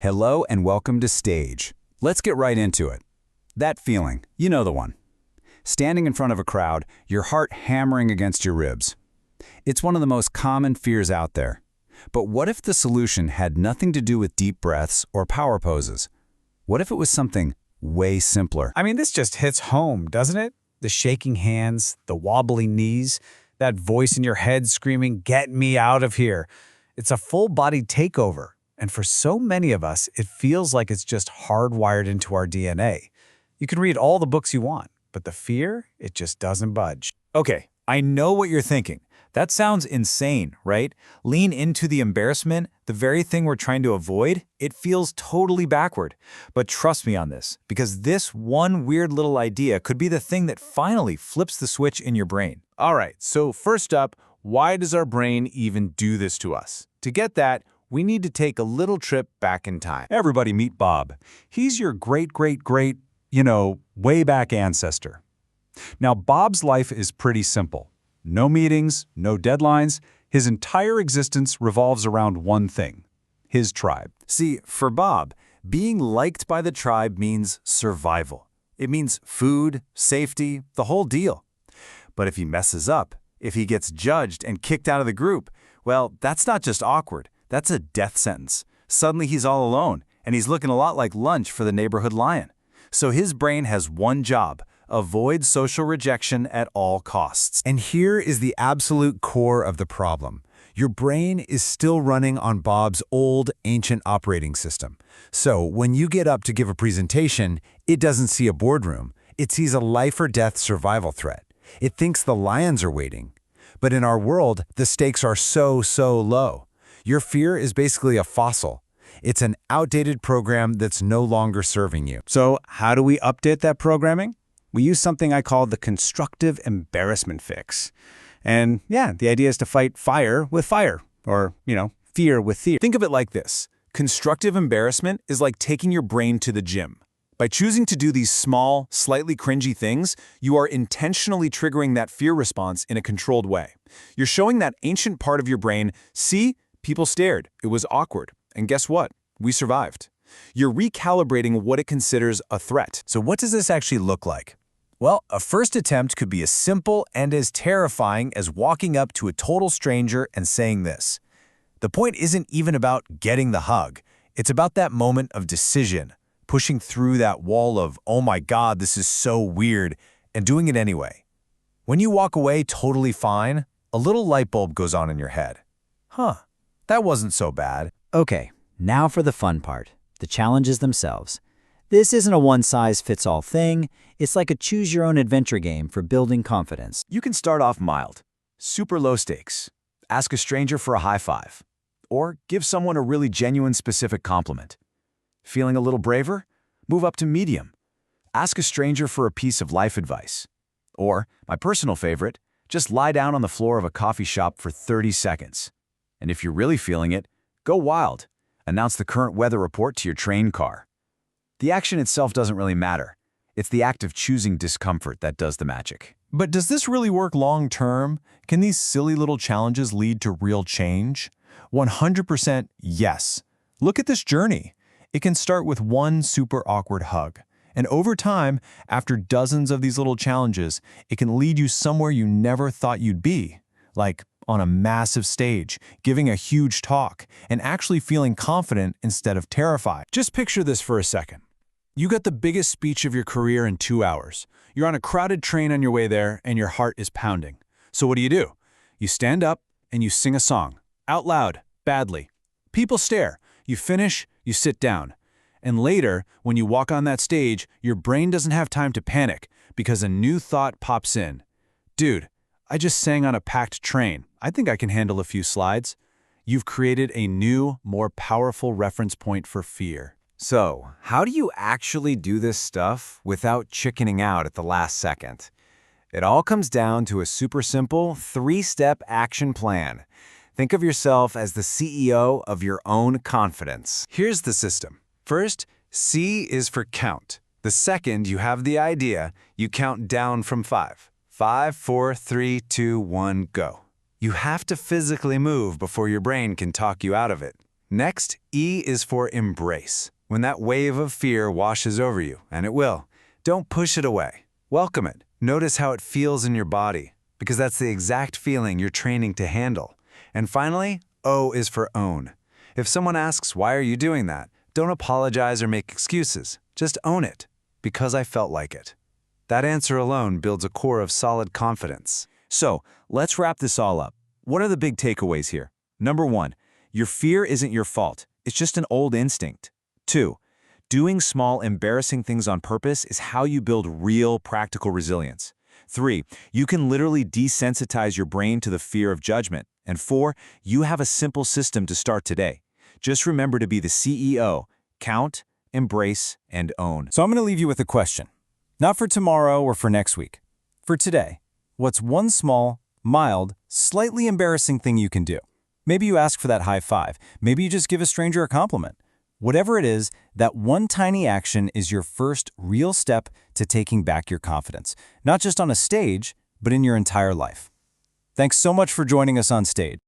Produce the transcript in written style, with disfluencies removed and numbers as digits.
Hello and welcome to Stage. Let's get right into it. That feeling, you know the one. Standing in front of a crowd, your heart hammering against your ribs. It's one of the most common fears out there. But what if the solution had nothing to do with deep breaths or power poses? What if it was something way simpler? I mean, this just hits home, doesn't it? The shaking hands, the wobbly knees, that voice in your head screaming, "Get me out of here." It's a full-body takeover. And for so many of us, it feels like it's just hardwired into our DNA. You can read all the books you want, but the fear, it just doesn't budge. Okay, I know what you're thinking. That sounds insane, right? Lean into the embarrassment, the very thing we're trying to avoid. It feels totally backward. But trust me on this, because this one weird little idea could be the thing that finally flips the switch in your brain. All right, so first up, why does our brain even do this to us? To get that, we need to take a little trip back in time. Everybody meet Bob. He's your great, way back ancestor. Now, Bob's life is pretty simple. No meetings, no deadlines. His entire existence revolves around one thing: his tribe. See, for Bob, being liked by the tribe means survival. It means food, safety, the whole deal. But if he messes up, if he gets judged and kicked out of the group, well, that's not just awkward. That's a death sentence. Suddenly he's all alone, and he's looking a lot like lunch for the neighborhood lion. So his brain has one job: avoid social rejection at all costs. And here is the absolute core of the problem. Your brain is still running on Bob's old, ancient operating system. So when you get up to give a presentation, it doesn't see a boardroom. It sees a life-or-death survival threat. It thinks the lions are waiting. But in our world, the stakes are so low. Your fear is basically a fossil. It's an outdated program that's no longer serving you. So how do we update that programming? We use something I call the constructive embarrassment fix. And yeah, the idea is to fight fire with fire, or, fear with fear. Think of it like this. Constructive embarrassment is like taking your brain to the gym. By choosing to do these small, slightly cringy things, you are intentionally triggering that fear response in a controlled way. You're showing that ancient part of your brain, see, people stared, it was awkward, and guess what? We survived. You're recalibrating what it considers a threat. So what does this actually look like? Well, a first attempt could be as simple and as terrifying as walking up to a total stranger and saying this. The point isn't even about getting the hug. It's about that moment of decision, pushing through that wall of, "Oh my God, this is so weird," and doing it anyway. When you walk away totally fine, a little light bulb goes on in your head. That wasn't so bad. Okay, now for the fun part, the challenges themselves. This isn't a one-size-fits-all thing. It's like a choose-your-own-adventure game for building confidence. You can start off mild, super low stakes. Ask a stranger for a high five, or give someone a really genuine specific compliment. Feeling a little braver? Move up to medium. Ask a stranger for a piece of life advice. Or, my personal favorite, just lie down on the floor of a coffee shop for 30 seconds. And if you're really feeling it, go wild. Announce the current weather report to your train car. The action itself doesn't really matter. It's the act of choosing discomfort that does the magic. But does this really work long term? Can these silly little challenges lead to real change? 100% yes. Look at this journey. It can start with one super awkward hug. And over time, after dozens of these little challenges, it can lead you somewhere you never thought you'd be. Like on a massive stage, giving a huge talk, and actually feeling confident instead of terrified. Just picture this for a second. You got the biggest speech of your career in 2 hours. You're on a crowded train on your way there, and your heart is pounding. So what do? You stand up and you sing a song. Out loud, badly. People stare. You finish, you sit down. And later, when you walk on that stage, your brain doesn't have time to panic because a new thought pops in. Dude, I just sang on a packed train. I think I can handle a few slides. You've created a new, more powerful reference point for fear. So, how do you actually do this stuff without chickening out at the last second? It all comes down to a super simple 3-step action plan. Think of yourself as the CEO of your own confidence. Here's the system. First, C is for count. The second you have the idea, you count down from 5. 5, 4, 3, 2, 1, go. You have to physically move before your brain can talk you out of it. Next, E is for embrace. When that wave of fear washes over you, and it will, don't push it away. Welcome it. Notice how it feels in your body, because that's the exact feeling you're training to handle. And finally, O is for own. If someone asks, why are you doing that? Don't apologize or make excuses. Just own it, because I felt like it. That answer alone builds a core of solid confidence. So, let's wrap this all up. What are the big takeaways here? Number 1, your fear isn't your fault. It's just an old instinct. 2, doing small, embarrassing things on purpose is how you build real, practical resilience. 3, you can literally desensitize your brain to the fear of judgment. And 4, you have a simple system to start today. Just remember to be the CEO. Count, embrace, and own. So I'm going to leave you with a question. Not for tomorrow or for next week. For today, what's one small, mild, slightly embarrassing thing you can do? Maybe you ask for that high five. Maybe you just give a stranger a compliment. Whatever it is, that one tiny action is your first real step to taking back your confidence, not just on a stage, but in your entire life. Thanks so much for joining us on stage.